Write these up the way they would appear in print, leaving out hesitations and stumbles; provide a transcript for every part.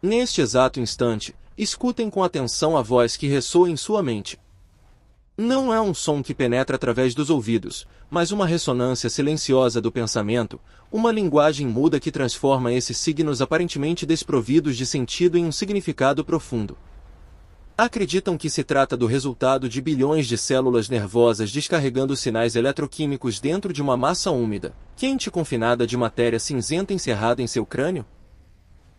Neste exato instante, escutem com atenção a voz que ressoa em sua mente. Não é um som que penetra através dos ouvidos, mas uma ressonância silenciosa do pensamento, uma linguagem muda que transforma esses signos aparentemente desprovidos de sentido em um significado profundo. Acreditam que se trata do resultado de bilhões de células nervosas descarregando sinais eletroquímicos dentro de uma massa úmida, quente e confinada de matéria cinzenta encerrada em seu crânio?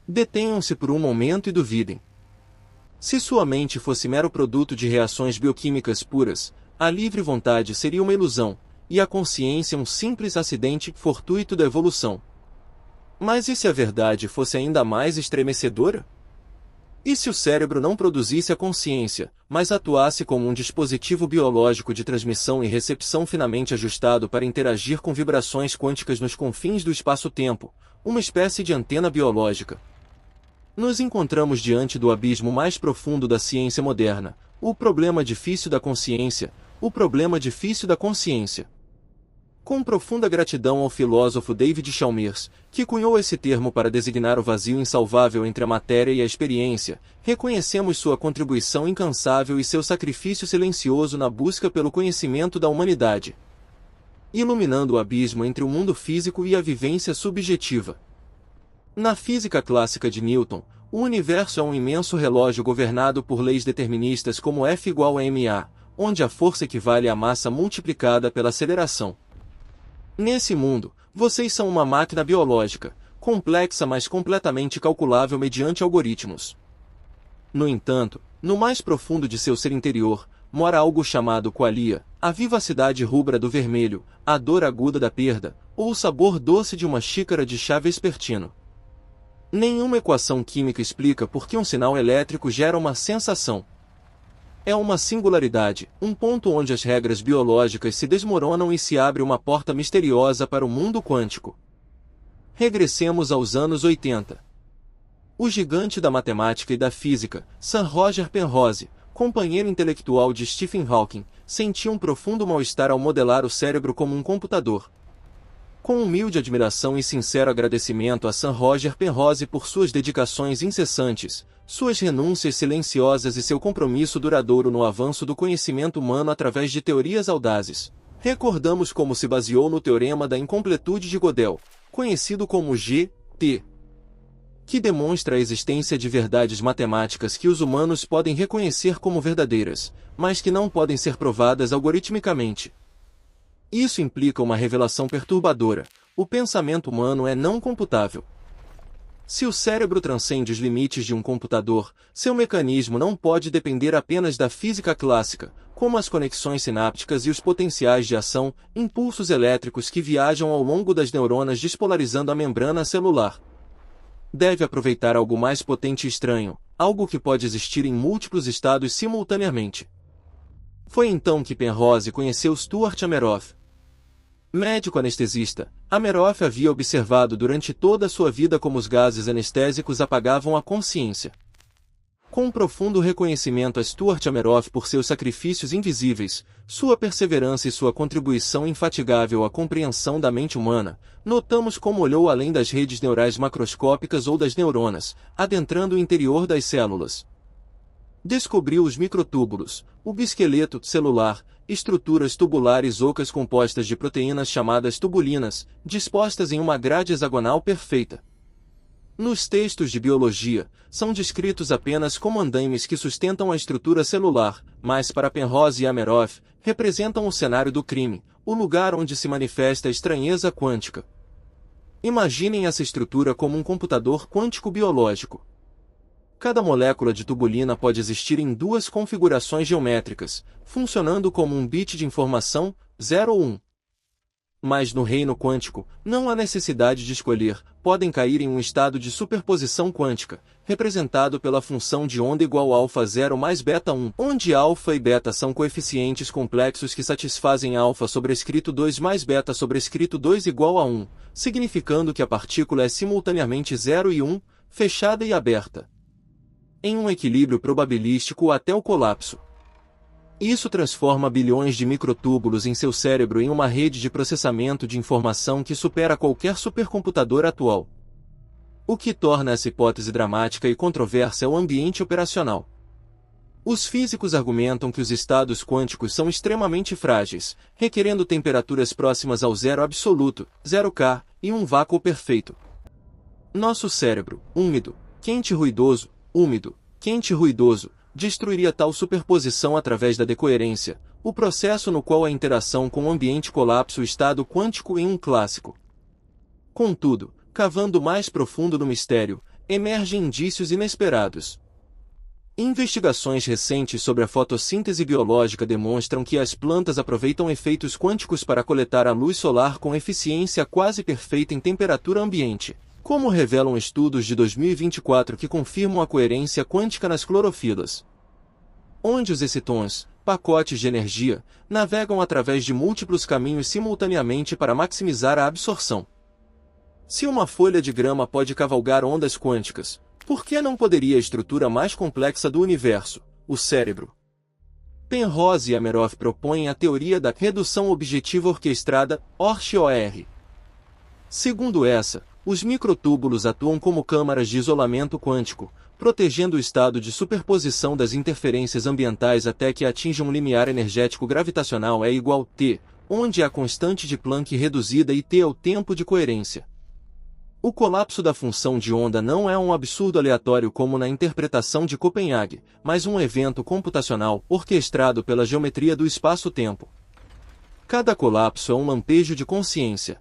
Detenham-se por um momento e duvidem. Se sua mente fosse mero produto de reações bioquímicas puras, a livre vontade seria uma ilusão, e a consciência um simples acidente fortuito da evolução. Mas e se a verdade fosse ainda mais estremecedora? E se o cérebro não produzisse a consciência, mas atuasse como um dispositivo biológico de transmissão e recepção finamente ajustado para interagir com vibrações quânticas nos confins do espaço-tempo, uma espécie de antena biológica? Nos encontramos diante do abismo mais profundo da ciência moderna, o problema difícil da consciência, o problema difícil da consciência. Com profunda gratidão ao filósofo David Chalmers, que cunhou esse termo para designar o vazio insalvável entre a matéria e a experiência, reconhecemos sua contribuição incansável e seu sacrifício silencioso na busca pelo conhecimento da humanidade, iluminando o abismo entre o mundo físico e a vivência subjetiva. Na física clássica de Newton, o universo é um imenso relógio governado por leis deterministas como F igual a ma, onde a força equivale à massa multiplicada pela aceleração. Nesse mundo, vocês são uma máquina biológica, complexa mas completamente calculável mediante algoritmos. No entanto, no mais profundo de seu ser interior, mora algo chamado qualia, a vivacidade rubra do vermelho, a dor aguda da perda, ou o sabor doce de uma xícara de chá vespertino. Nenhuma equação química explica por que um sinal elétrico gera uma sensação. É uma singularidade, um ponto onde as regras biológicas se desmoronam e se abre uma porta misteriosa para o mundo quântico. Regressemos aos anos 80. O gigante da matemática e da física, Sir Roger Penrose, companheiro intelectual de Stephen Hawking, sentia um profundo mal-estar ao modelar o cérebro como um computador. Com humilde admiração e sincero agradecimento a Sir Roger Penrose por suas dedicações incessantes, suas renúncias silenciosas e seu compromisso duradouro no avanço do conhecimento humano através de teorias audazes, recordamos como se baseou no teorema da incompletude de Gödel, conhecido como G.T., que demonstra a existência de verdades matemáticas que os humanos podem reconhecer como verdadeiras, mas que não podem ser provadas algoritmicamente. Isso implica uma revelação perturbadora: o pensamento humano é não computável. Se o cérebro transcende os limites de um computador, seu mecanismo não pode depender apenas da física clássica, como as conexões sinápticas e os potenciais de ação, impulsos elétricos que viajam ao longo das neuronas despolarizando a membrana celular. Deve aproveitar algo mais potente e estranho, algo que pode existir em múltiplos estados simultaneamente. Foi então que Penrose conheceu Stuart Hameroff. Médico anestesista, Hameroff havia observado durante toda a sua vida como os gases anestésicos apagavam a consciência. Com um profundo reconhecimento a Stuart Hameroff por seus sacrifícios invisíveis, sua perseverança e sua contribuição infatigável à compreensão da mente humana, notamos como olhou além das redes neurais macroscópicas ou das neuronas, adentrando o interior das células. Descobriu os microtúbulos, o bisqueleto celular, estruturas tubulares ocas compostas de proteínas chamadas tubulinas, dispostas em uma grade hexagonal perfeita. Nos textos de biologia, são descritos apenas como andaimes que sustentam a estrutura celular, mas para Penrose e Hameroff, representam o cenário do crime, o lugar onde se manifesta a estranheza quântica. Imaginem essa estrutura como um computador quântico biológico. Cada molécula de tubulina pode existir em duas configurações geométricas, funcionando como um bit de informação, 0 ou 1. Mas no reino quântico, não há necessidade de escolher, podem cair em um estado de superposição quântica, representado pela função de onda igual a alfa 0 mais beta 1, onde alfa e beta são coeficientes complexos que satisfazem alfa sobrescrito 2 mais beta sobrescrito 2 igual a 1, significando que a partícula é simultaneamente 0 e 1, fechada e aberta, em um equilíbrio probabilístico até o colapso. Isso transforma bilhões de microtúbulos em seu cérebro em uma rede de processamento de informação que supera qualquer supercomputador atual. O que torna essa hipótese dramática e controversa é o ambiente operacional. Os físicos argumentam que os estados quânticos são extremamente frágeis, requerendo temperaturas próximas ao zero absoluto, 0K, e um vácuo perfeito. Nosso cérebro, úmido, quente e ruidoso, úmido, quente e ruidoso, destruiria tal superposição através da decoerência, o processo no qual a interação com o ambiente colapsa o estado quântico em um clássico. Contudo, cavando mais profundo no mistério, emergem indícios inesperados. Investigações recentes sobre a fotossíntese biológica demonstram que as plantas aproveitam efeitos quânticos para coletar a luz solar com eficiência quase perfeita em temperatura ambiente, como revelam estudos de 2024 que confirmam a coerência quântica nas clorofilas, onde os excitons, pacotes de energia, navegam através de múltiplos caminhos simultaneamente para maximizar a absorção. Se uma folha de grama pode cavalgar ondas quânticas, por que não poderia a estrutura mais complexa do universo, o cérebro? Penrose e Ameroff propõem a teoria da redução objetiva orquestrada, OR. Segundo essa, os microtúbulos atuam como câmaras de isolamento quântico, protegendo o estado de superposição das interferências ambientais até que atinja um limiar energético gravitacional E igual T, onde a constante de Planck reduzida e T é o tempo de coerência. O colapso da função de onda não é um absurdo aleatório como na interpretação de Copenhague, mas um evento computacional orquestrado pela geometria do espaço-tempo. Cada colapso é um lampejo de consciência.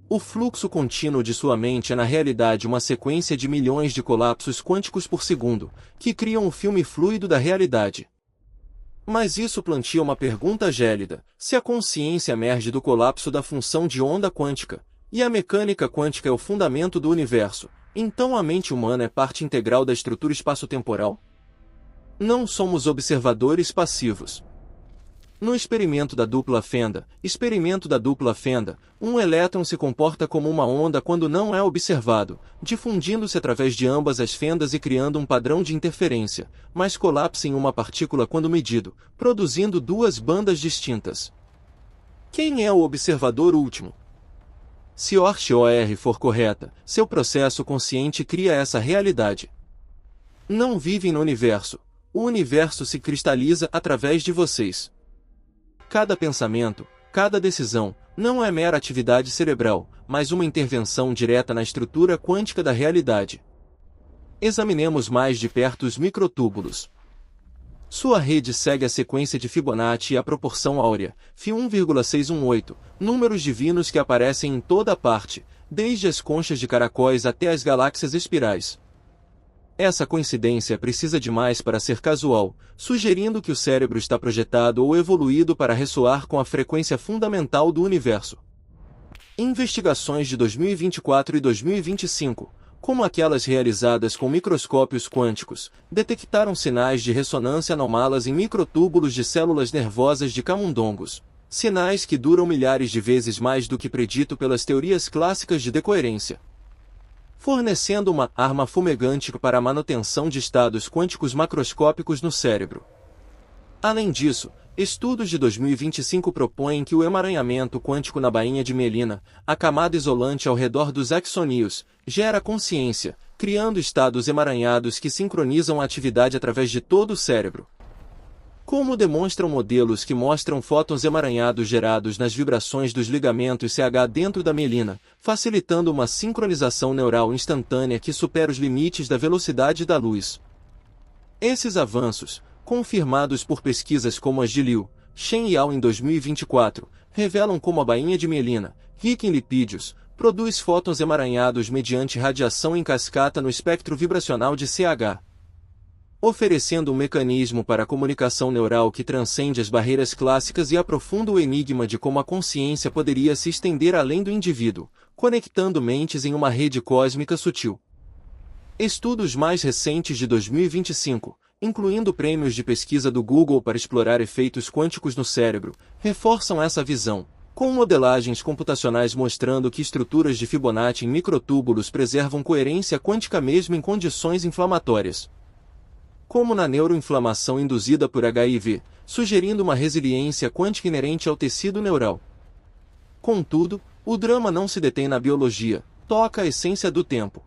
O fluxo contínuo de sua mente é na realidade uma sequência de milhões de colapsos quânticos por segundo, que criam o filme fluido da realidade. Mas isso planteia uma pergunta gélida: se a consciência emerge do colapso da função de onda quântica, e a mecânica quântica é o fundamento do universo, então a mente humana é parte integral da estrutura espaço-temporal? Não somos observadores passivos. No experimento da dupla fenda, um elétron se comporta como uma onda quando não é observado, difundindo-se através de ambas as fendas e criando um padrão de interferência, mas colapsa em uma partícula quando medido, produzindo duas bandas distintas. Quem é o observador último? Se OR for correta, seu processo consciente cria essa realidade. Não vivem no universo. O universo se cristaliza através de vocês. Cada pensamento, cada decisão, não é mera atividade cerebral, mas uma intervenção direta na estrutura quântica da realidade. Examinemos mais de perto os microtúbulos. Sua rede segue a sequência de Fibonacci e a proporção áurea, Φ 1,618, números divinos que aparecem em toda parte, desde as conchas de caracóis até as galáxias espirais. Essa coincidência precisa demais para ser casual, sugerindo que o cérebro está projetado ou evoluído para ressoar com a frequência fundamental do universo. Investigações de 2024 e 2025, como aquelas realizadas com microscópios quânticos, detectaram sinais de ressonância anómalas em microtúbulos de células nervosas de camundongos, sinais que duram milhares de vezes mais do que predito pelas teorias clássicas de decoerência, fornecendo uma arma fumegante para a manutenção de estados quânticos macroscópicos no cérebro. Além disso, estudos de 2025 propõem que o emaranhamento quântico na bainha de mielina, a camada isolante ao redor dos axônios, gera consciência, criando estados emaranhados que sincronizam a atividade através de todo o cérebro. Como demonstram modelos que mostram fótons emaranhados gerados nas vibrações dos ligamentos CH dentro da mielina, facilitando uma sincronização neural instantânea que supera os limites da velocidade da luz. Esses avanços, confirmados por pesquisas como as de Liu, Shen e Al em 2024, revelam como a bainha de mielina, rica em lipídios, produz fótons emaranhados mediante radiação em cascata no espectro vibracional de CH, oferecendo um mecanismo para a comunicação neural que transcende as barreiras clássicas e aprofunda o enigma de como a consciência poderia se estender além do indivíduo, conectando mentes em uma rede cósmica sutil. Estudos mais recentes de 2025, incluindo prêmios de pesquisa do Google para explorar efeitos quânticos no cérebro, reforçam essa visão, com modelagens computacionais mostrando que estruturas de Fibonacci em microtúbulos preservam coerência quântica mesmo em condições inflamatórias, como na neuroinflamação induzida por HIV, sugerindo uma resiliência quântica inerente ao tecido neural. Contudo, o drama não se detém na biologia, toca a essência do tempo.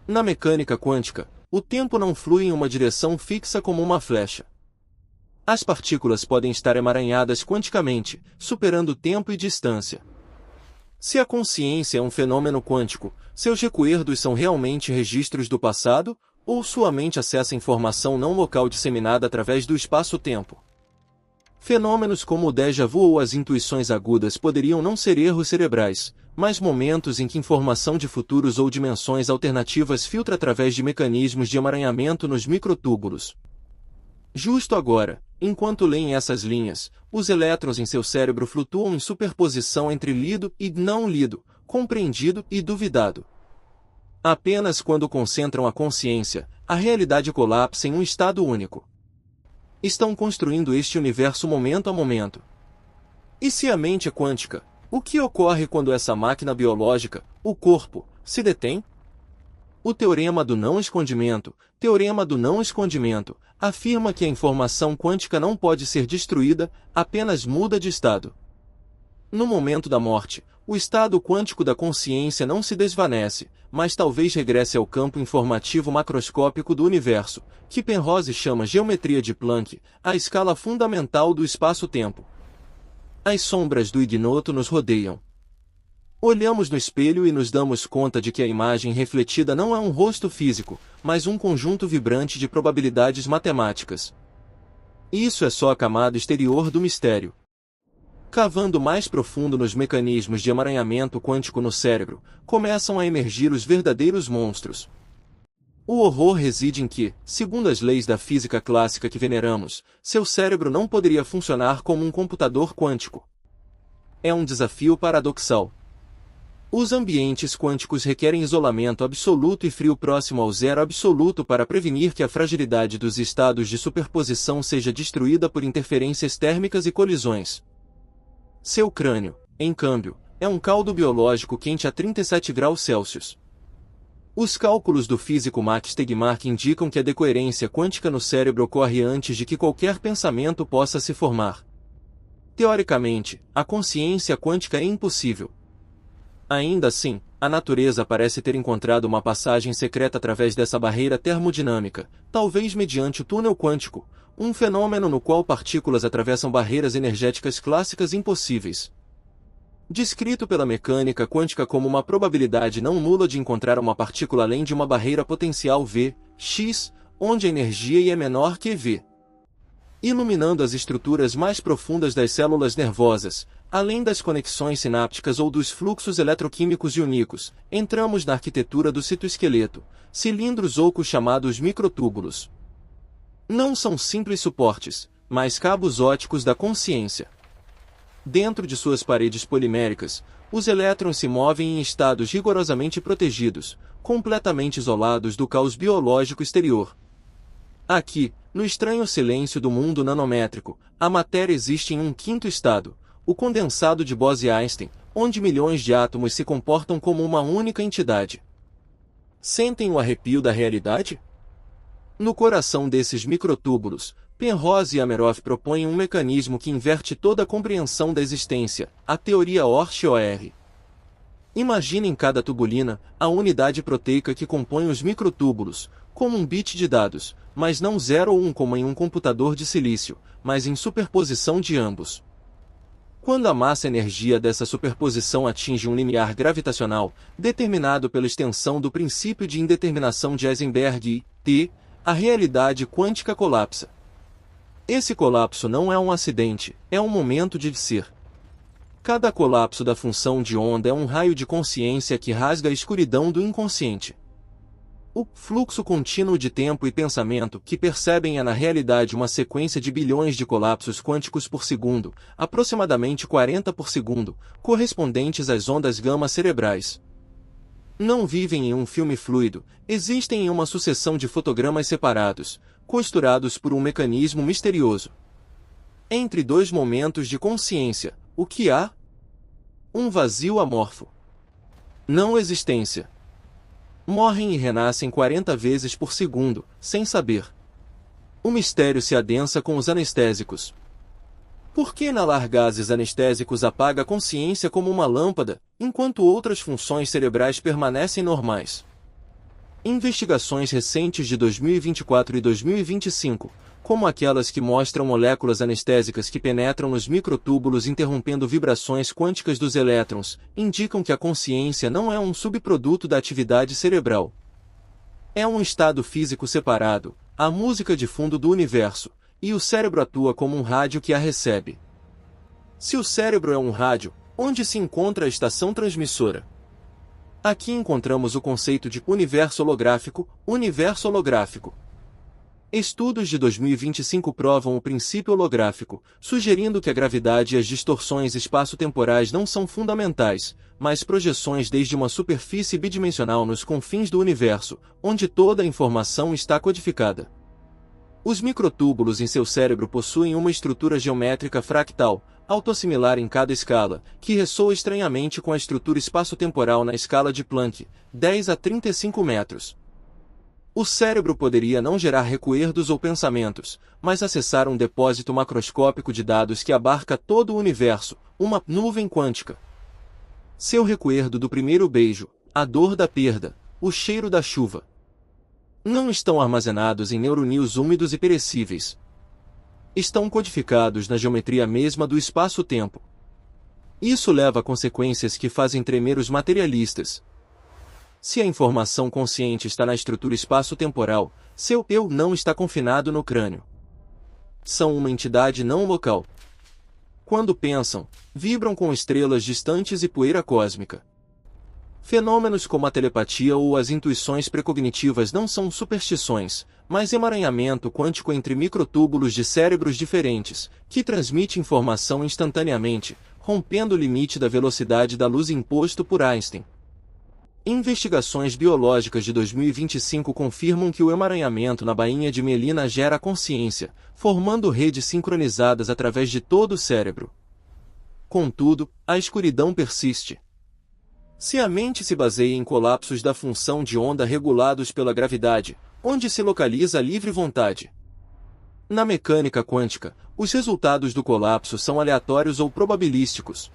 Na mecânica quântica, o tempo não flui em uma direção fixa como uma flecha. As partículas podem estar emaranhadas quanticamente, superando tempo e distância. Se a consciência é um fenômeno quântico, seus recuerdos são realmente registros do passado, ou sua mente acessa informação não local disseminada através do espaço-tempo? Fenômenos como o déjà vu ou as intuições agudas poderiam não ser erros cerebrais, mas momentos em que informação de futuros ou dimensões alternativas filtra através de mecanismos de emaranhamento nos microtúbulos. Justo agora, enquanto leem essas linhas, os elétrons em seu cérebro flutuam em superposição entre lido e não lido, compreendido e duvidado. Apenas quando concentram a consciência, a realidade colapsa em um estado único. Estão construindo este universo momento a momento. E se a mente é quântica, o que ocorre quando essa máquina biológica, o corpo, se detém? O teorema do não escondimento, afirma que a informação quântica não pode ser destruída, apenas muda de estado. No momento da morte, o estado quântico da consciência não se desvanece, mas talvez regresse ao campo informativo macroscópico do universo, que Penrose chama geometria de Planck, a escala fundamental do espaço-tempo. As sombras do ignoto nos rodeiam. Olhamos no espelho e nos damos conta de que a imagem refletida não é um rosto físico, mas um conjunto vibrante de probabilidades matemáticas. Isso é só a camada exterior do mistério. Cavando mais profundo nos mecanismos de emaranhamento quântico no cérebro, começam a emergir os verdadeiros monstros. O horror reside em que, segundo as leis da física clássica que veneramos, seu cérebro não poderia funcionar como um computador quântico. É um desafio paradoxal. Os ambientes quânticos requerem isolamento absoluto e frio próximo ao zero absoluto para prevenir que a fragilidade dos estados de superposição seja destruída por interferências térmicas e colisões. Seu crânio, em câmbio, é um caldo biológico quente a 37 graus Celsius. Os cálculos do físico Max Tegmark indicam que a decoerência quântica no cérebro ocorre antes de que qualquer pensamento possa se formar. Teoricamente, a consciência quântica é impossível. Ainda assim, a natureza parece ter encontrado uma passagem secreta através dessa barreira termodinâmica, talvez mediante o túnel quântico, um fenômeno no qual partículas atravessam barreiras energéticas clássicas impossíveis. Descrito pela mecânica quântica como uma probabilidade não nula de encontrar uma partícula além de uma barreira potencial V, x, onde a energia I é menor que V. Iluminando as estruturas mais profundas das células nervosas, além das conexões sinápticas ou dos fluxos eletroquímicos iônicos, entramos na arquitetura do citoesqueleto, cilindros ocos chamados microtúbulos. Não são simples suportes, mas cabos óticos da consciência. Dentro de suas paredes poliméricas, os elétrons se movem em estados rigorosamente protegidos, completamente isolados do caos biológico exterior. Aqui, no estranho silêncio do mundo nanométrico, a matéria existe em um quinto estado, o condensado de Bose-Einstein, onde milhões de átomos se comportam como uma única entidade. Sentem o arrepio da realidade? No coração desses microtúbulos, Penrose e Hameroff propõem um mecanismo que inverte toda a compreensão da existência, a teoria OR. Imaginem cada tubulina, a unidade proteica que compõe os microtúbulos, como um bit de dados, mas não 0 ou 1 como em um computador de silício, mas em superposição de ambos. Quando a massa-energia dessa superposição atinge um limiar gravitacional, determinado pela extensão do princípio de indeterminação de Heisenberg e, a realidade quântica colapsa. Esse colapso não é um acidente, é um momento de ser. Cada colapso da função de onda é um raio de consciência que rasga a escuridão do inconsciente. O fluxo contínuo de tempo e pensamento que percebem é na realidade uma sequência de bilhões de colapsos quânticos por segundo, aproximadamente 40 por segundo, correspondentes às ondas gama cerebrais. Não vivem em um filme fluido, existem em uma sucessão de fotogramas separados, costurados por um mecanismo misterioso. Entre dois momentos de consciência, o que há? Um vazio amorfo. Não existência. Morrem e renascem 40 vezes por segundo, sem saber. O mistério se adensa com os anestésicos. Por que inalar gases anestésicos apaga a consciência como uma lâmpada, enquanto outras funções cerebrais permanecem normais? Investigações recentes de 2024 e 2025, como aquelas que mostram moléculas anestésicas que penetram nos microtúbulos interrompendo vibrações quânticas dos elétrons, indicam que a consciência não é um subproduto da atividade cerebral. É um estado físico separado, a música de fundo do universo, e o cérebro atua como um rádio que a recebe. Se o cérebro é um rádio, onde se encontra a estação transmissora? Aqui encontramos o conceito de universo holográfico, universo holográfico. Estudos de 2025 provam o princípio holográfico, sugerindo que a gravidade e as distorções espaço-temporais não são fundamentais, mas projeções desde uma superfície bidimensional nos confins do universo, onde toda a informação está codificada. Os microtúbulos em seu cérebro possuem uma estrutura geométrica fractal, autossimilar em cada escala, que ressoa estranhamente com a estrutura espaço-temporal na escala de Planck, 10 a 35 metros. O cérebro poderia não gerar recuerdos ou pensamentos, mas acessar um depósito macroscópico de dados que abarca todo o universo, uma nuvem quântica. Seu recuerdo do primeiro beijo, a dor da perda, o cheiro da chuva, não estão armazenados em neuroníons úmidos e perecíveis. Estão codificados na geometria mesma do espaço-tempo. Isso leva a consequências que fazem tremer os materialistas. Se a informação consciente está na estrutura espaço-temporal, seu eu não está confinado no crânio. São uma entidade não local. Quando pensam, vibram com estrelas distantes e poeira cósmica. Fenômenos como a telepatia ou as intuições precognitivas não são superstições, mas emaranhamento quântico entre microtúbulos de cérebros diferentes, que transmite informação instantaneamente, rompendo o limite da velocidade da luz imposto por Einstein. Investigações biológicas de 2025 confirmam que o emaranhamento na bainha de mielina gera consciência, formando redes sincronizadas através de todo o cérebro. Contudo, a escuridão persiste. Se a mente se baseia em colapsos da função de onda regulados pela gravidade, onde se localiza a livre vontade? Na mecânica quântica, os resultados do colapso são aleatórios ou probabilísticos.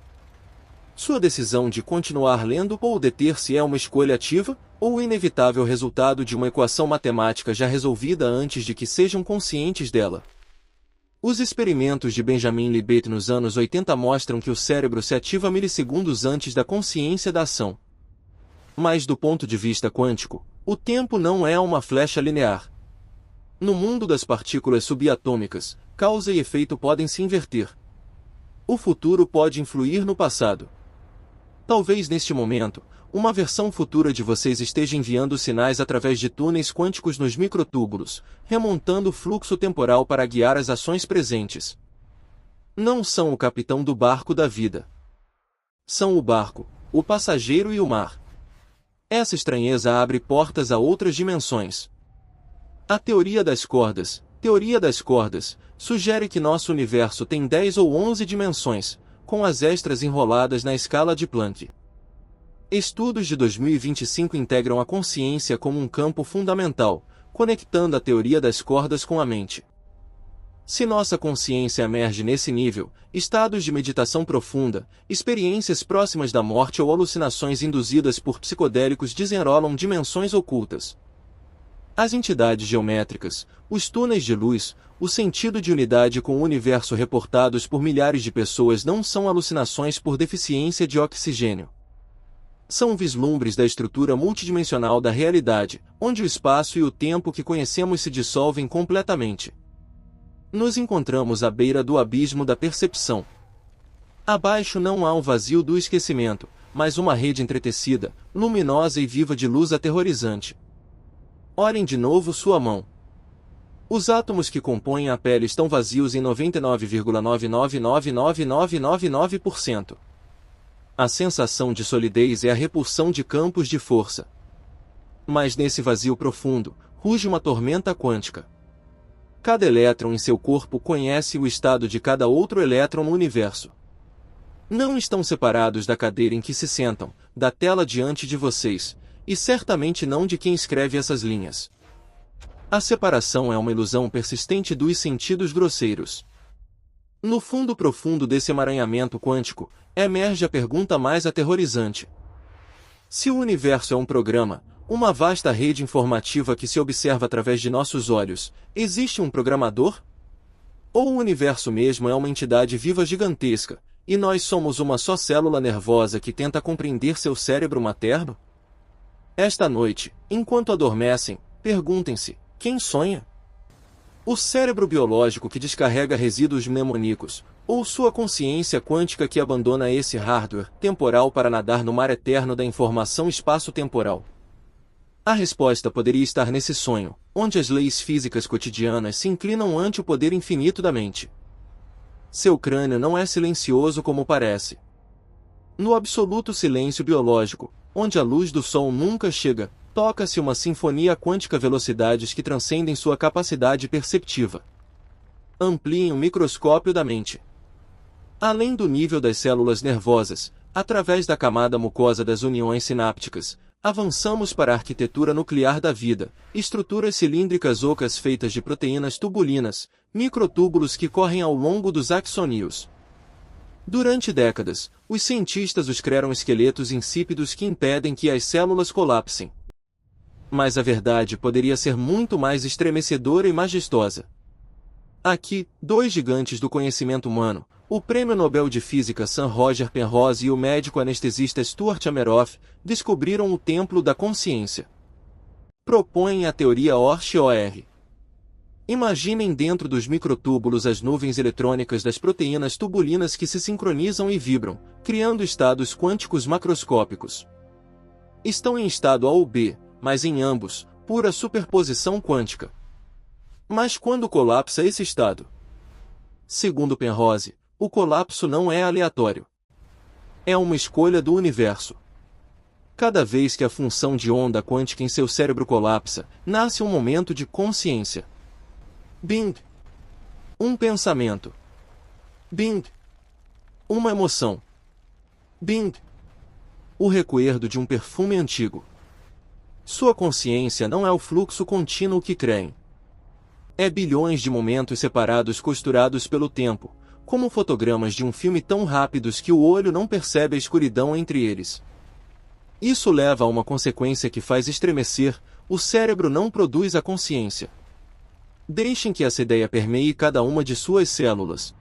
Sua decisão de continuar lendo ou deter-se é uma escolha ativa, ou o inevitável resultado de uma equação matemática já resolvida antes de que sejam conscientes dela? Os experimentos de Benjamin Libet nos anos 80 mostram que o cérebro se ativa milissegundos antes da consciência da ação. Mas do ponto de vista quântico, o tempo não é uma flecha linear. No mundo das partículas subatômicas, causa e efeito podem se inverter. O futuro pode influir no passado. Talvez neste momento, uma versão futura de vocês esteja enviando sinais através de túneis quânticos nos microtúbulos, remontando o fluxo temporal para guiar as ações presentes. Não são o capitão do barco da vida. São o barco, o passageiro e o mar. Essa estranheza abre portas a outras dimensões. A teoria das cordas, sugere que nosso universo tem 10 ou 11 dimensões, com as extras enroladas na escala de Planck. Estudos de 2025 integram a consciência como um campo fundamental, conectando a teoria das cordas com a mente. Se nossa consciência emerge nesse nível, estados de meditação profunda, experiências próximas da morte ou alucinações induzidas por psicodélicos desenrolam dimensões ocultas. As entidades geométricas, os túneis de luz, o sentido de unidade com o universo reportados por milhares de pessoas não são alucinações por deficiência de oxigênio. São vislumbres da estrutura multidimensional da realidade, onde o espaço e o tempo que conhecemos se dissolvem completamente. Nos encontramos à beira do abismo da percepção. Abaixo não há o vazio do esquecimento, mas uma rede entretecida, luminosa e viva de luz aterrorizante. Orem de novo sua mão. Os átomos que compõem a pele estão vazios em 99,999999%. A sensação de solidez é a repulsão de campos de força. Mas nesse vazio profundo, ruge uma tormenta quântica. Cada elétron em seu corpo conhece o estado de cada outro elétron no universo. Não estão separados da cadeira em que se sentam, da tela diante de vocês, e certamente não de quem escreve essas linhas. A separação é uma ilusão persistente dos sentidos grosseiros. No fundo profundo desse emaranhamento quântico, emerge a pergunta mais aterrorizante. Se o universo é um programa, Uma vasta rede informativa que se observa através de nossos olhos. Existe um programador? Ou o universo mesmo é uma entidade viva gigantesca, e nós somos uma só célula nervosa que tenta compreender seu cérebro materno? Esta noite, enquanto adormecem, perguntem-se: quem sonha? O cérebro biológico que descarrega resíduos mnemônicos, ou sua consciência quântica que abandona esse hardware temporal para nadar no mar eterno da informação espaço-temporal? A resposta poderia estar nesse sonho, onde as leis físicas cotidianas se inclinam ante o poder infinito da mente. Seu crânio não é silencioso como parece. No absoluto silêncio biológico, onde a luz do sol nunca chega, toca-se uma sinfonia quântica a velocidades que transcendem sua capacidade perceptiva. Ampliem o microscópio da mente. Além do nível das células nervosas, através da camada mucosa das uniões sinápticas, avançamos para a arquitetura nuclear da vida, estruturas cilíndricas ocas feitas de proteínas tubulinas, microtúbulos que correm ao longo dos axônios. Durante décadas, os cientistas os criaram esqueletos insípidos que impedem que as células colapsem. Mas a verdade poderia ser muito mais estremecedora e majestosa. Aqui, dois gigantes do conhecimento humano, o Prêmio Nobel de Física Sir Roger Penrose e o médico anestesista Stuart Hameroff, descobriram o templo da consciência. Propõem a teoria OR. Imaginem dentro dos microtúbulos as nuvens eletrônicas das proteínas tubulinas que se sincronizam e vibram, criando estados quânticos macroscópicos. Estão em estado A ou B, mas em ambos, pura superposição quântica. Mas quando colapsa esse estado? Segundo Penrose, o colapso não é aleatório. É uma escolha do universo. Cada vez que a função de onda quântica em seu cérebro colapsa, nasce um momento de consciência. Bing! Um pensamento. Bing! Uma emoção. Bing! O recuerdo de um perfume antigo. Sua consciência não é o fluxo contínuo que creem. É bilhões de momentos separados costurados pelo tempo, como fotogramas de um filme tão rápidos que o olho não percebe a escuridão entre eles. Isso leva a uma consequência que faz estremecer: o cérebro não produz a consciência. Deixem que essa ideia permeie cada uma de suas células.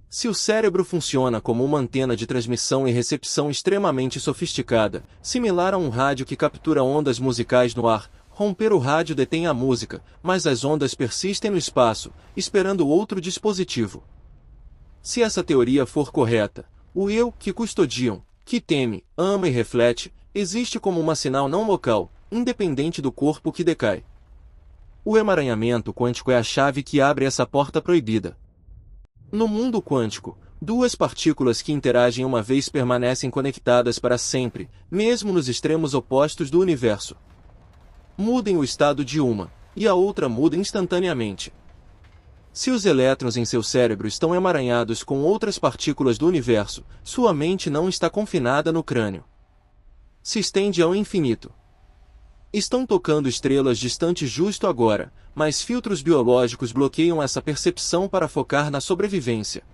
Se o cérebro funciona como uma antena de transmissão e recepção extremamente sofisticada, similar a um rádio que captura ondas musicais no ar, romper o rádio detém a música, mas as ondas persistem no espaço, esperando outro dispositivo. Se essa teoria for correta, o eu, que custodiam, que teme, ama e reflete, existe como uma sinal não local, independente do corpo que decai. O emaranhamento quântico é a chave que abre essa porta proibida. No mundo quântico, duas partículas que interagem uma vez permanecem conectadas para sempre, mesmo nos extremos opostos do universo. Mudem o estado de uma, e a outra muda instantaneamente. Se os elétrons em seu cérebro estão emaranhados com outras partículas do universo, sua mente não está confinada no crânio. Se estende ao infinito. Estão tocando estrelas distantes justo agora, mas filtros biológicos bloqueiam essa percepção para focar na sobrevivência.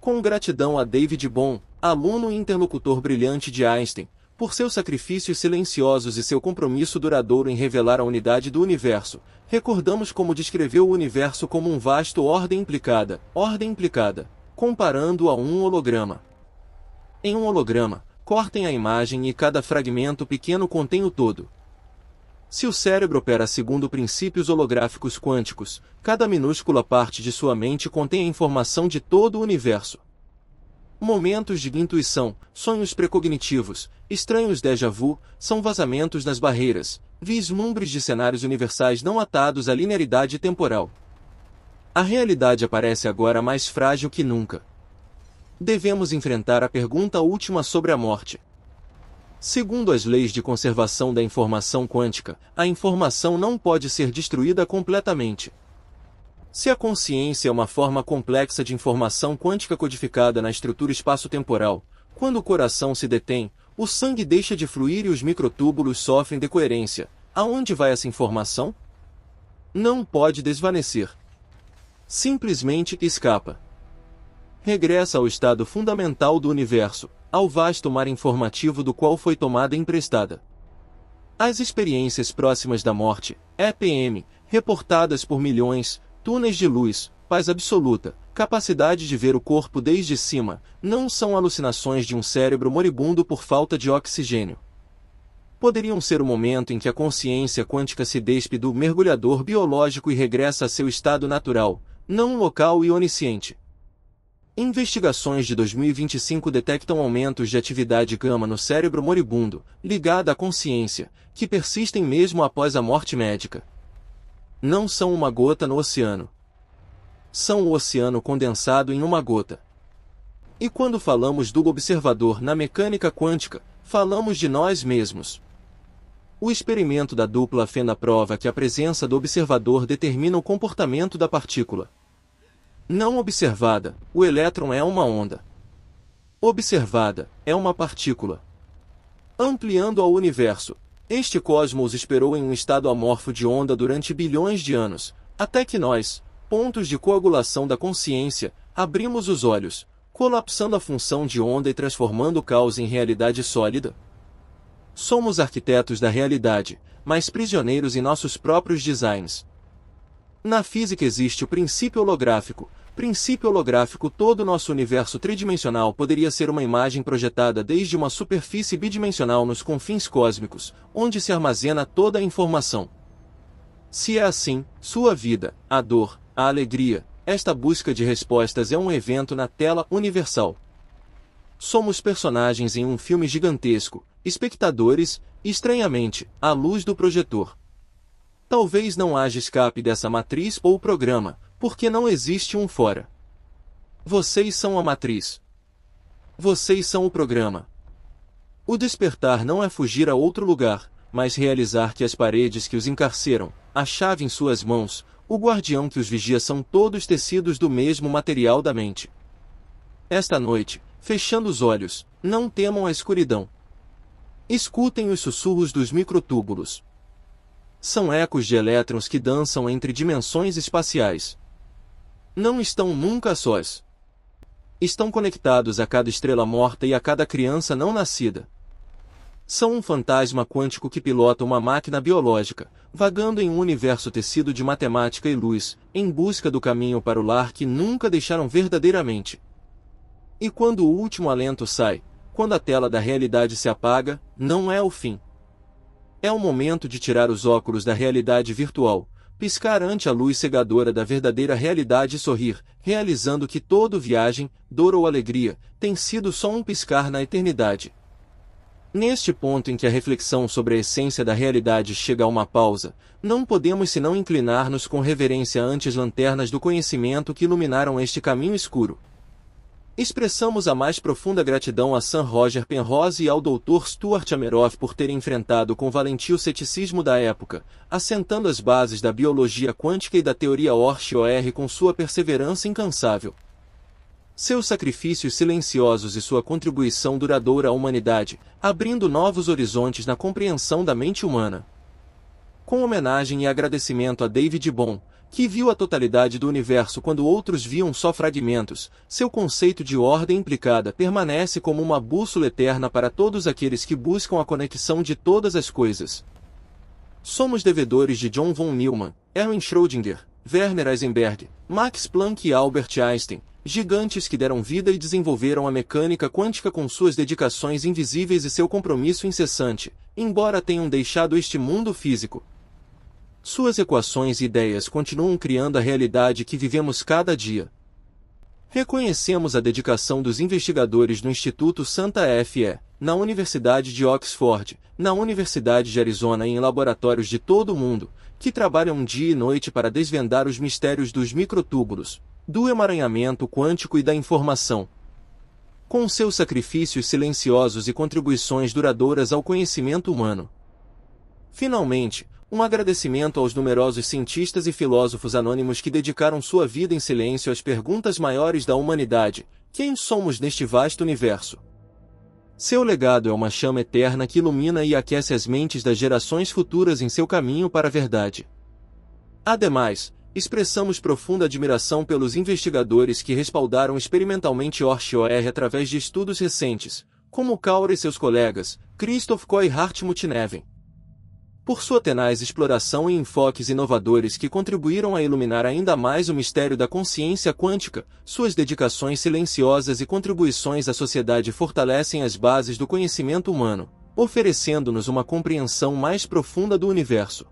Com gratidão a David Bohm, aluno e interlocutor brilhante de Einstein, por seus sacrifícios silenciosos e seu compromisso duradouro em revelar a unidade do universo, recordamos como descreveu o universo como um vasto ordem implicada, comparando-o a um holograma. Em um holograma, cortem a imagem e cada fragmento pequeno contém o todo. Se o cérebro opera segundo princípios holográficos quânticos, cada minúscula parte de sua mente contém a informação de todo o universo. Momentos de intuição, sonhos precognitivos, estranhos déjà vu, são vazamentos nas barreiras, vislumbres de cenários universais não atados à linearidade temporal. A realidade aparece agora mais frágil que nunca. Devemos enfrentar a pergunta última sobre a morte. Segundo as leis de conservação da informação quântica, a informação não pode ser destruída completamente. Se a consciência é uma forma complexa de informação quântica codificada na estrutura espaço-temporal, quando o coração se detém, o sangue deixa de fluir e os microtúbulos sofrem decoerência. Aonde vai essa informação? Não pode desvanecer. Simplesmente escapa. Regressa ao estado fundamental do universo, ao vasto mar informativo do qual foi tomada emprestada. As experiências próximas da morte, EPM, reportadas por milhões, túneis de luz, paz absoluta, capacidade de ver o corpo desde cima, não são alucinações de um cérebro moribundo por falta de oxigênio. Poderiam ser o momento em que a consciência quântica se despe do mergulhador biológico e regressa a seu estado natural, não local e onisciente. Investigações de 2025 detectam aumentos de atividade gama no cérebro moribundo, ligada à consciência, que persistem mesmo após a morte médica. Não são uma gota no oceano. São o oceano condensado em uma gota. E quando falamos do observador na mecânica quântica, falamos de nós mesmos. O experimento da dupla fenda prova que a presença do observador determina o comportamento da partícula. Não observada, o elétron é uma onda. Observada, é uma partícula. Ampliando ao universo, este cosmos esperou em um estado amorfo de onda durante bilhões de anos, até que nós, pontos de coagulação da consciência, abrimos os olhos, colapsando a função de onda e transformando o caos em realidade sólida. Somos arquitetos da realidade, mas prisioneiros em nossos próprios designs. Na física existe o princípio holográfico. Princípio holográfico: todo o nosso universo tridimensional poderia ser uma imagem projetada desde uma superfície bidimensional nos confins cósmicos, onde se armazena toda a informação. Se é assim, sua vida, a dor, a alegria, esta busca de respostas é um evento na tela universal. Somos personagens em um filme gigantesco, espectadores, estranhamente, à luz do projetor. Talvez não haja escape dessa matriz ou programa, porque não existe um fora. Vocês são a matriz. Vocês são o programa. O despertar não é fugir a outro lugar, mas realizar que as paredes que os encarceram, a chave em suas mãos, o guardião que os vigia são todos tecidos do mesmo material da mente. Esta noite, fechando os olhos, não temam a escuridão. Escutem os sussurros dos microtúbulos. São ecos de elétrons que dançam entre dimensões espaciais. Não estão nunca sós. Estão conectados a cada estrela morta e a cada criança não nascida. São um fantasma quântico que pilota uma máquina biológica, vagando em um universo tecido de matemática e luz, em busca do caminho para o lar que nunca deixaram verdadeiramente. E quando o último alento sai, quando a tela da realidade se apaga, não é o fim. É o momento de tirar os óculos da realidade virtual, piscar ante a luz cegadora da verdadeira realidade e sorrir, realizando que toda viagem, dor ou alegria, tem sido só um piscar na eternidade. Neste ponto em que a reflexão sobre a essência da realidade chega a uma pausa, não podemos senão inclinar-nos com reverência ante as lanternas do conhecimento que iluminaram este caminho escuro. Expressamos a mais profunda gratidão a Sir Roger Penrose e ao Dr. Stuart Ameroff por terem enfrentado com valentia o ceticismo da época, assentando as bases da biologia quântica e da teoria OR com sua perseverança incansável. Seus sacrifícios silenciosos e sua contribuição duradoura à humanidade, abrindo novos horizontes na compreensão da mente humana. Com homenagem e agradecimento a David Bohm, que viu a totalidade do universo quando outros viam só fragmentos, seu conceito de ordem implicada permanece como uma bússola eterna para todos aqueles que buscam a conexão de todas as coisas. Somos devedores de John von Neumann, Erwin Schrödinger, Werner Heisenberg, Max Planck e Albert Einstein, gigantes que deram vida e desenvolveram a mecânica quântica com suas dedicações invisíveis e seu compromisso incessante, embora tenham deixado este mundo físico. Suas equações e ideias continuam criando a realidade que vivemos cada dia. Reconhecemos a dedicação dos investigadores no Instituto Santa Fe, na Universidade de Oxford, na Universidade de Arizona e em laboratórios de todo o mundo, que trabalham dia e noite para desvendar os mistérios dos microtúbulos, do emaranhamento quântico e da informação. Com seus sacrifícios silenciosos e contribuições duradouras ao conhecimento humano. Finalmente, um agradecimento aos numerosos cientistas e filósofos anônimos que dedicaram sua vida em silêncio às perguntas maiores da humanidade: quem somos neste vasto universo? Seu legado é uma chama eterna que ilumina e aquece as mentes das gerações futuras em seu caminho para a verdade. Ademais, expressamos profunda admiração pelos investigadores que respaldaram experimentalmente OR através de estudos recentes, como Kaur e seus colegas, Christoph Koch e Hartmut Neven. Por sua tenaz exploração e enfoques inovadores que contribuíram a iluminar ainda mais o mistério da consciência quântica, suas dedicações silenciosas e contribuições à sociedade fortalecem as bases do conhecimento humano, oferecendo-nos uma compreensão mais profunda do universo.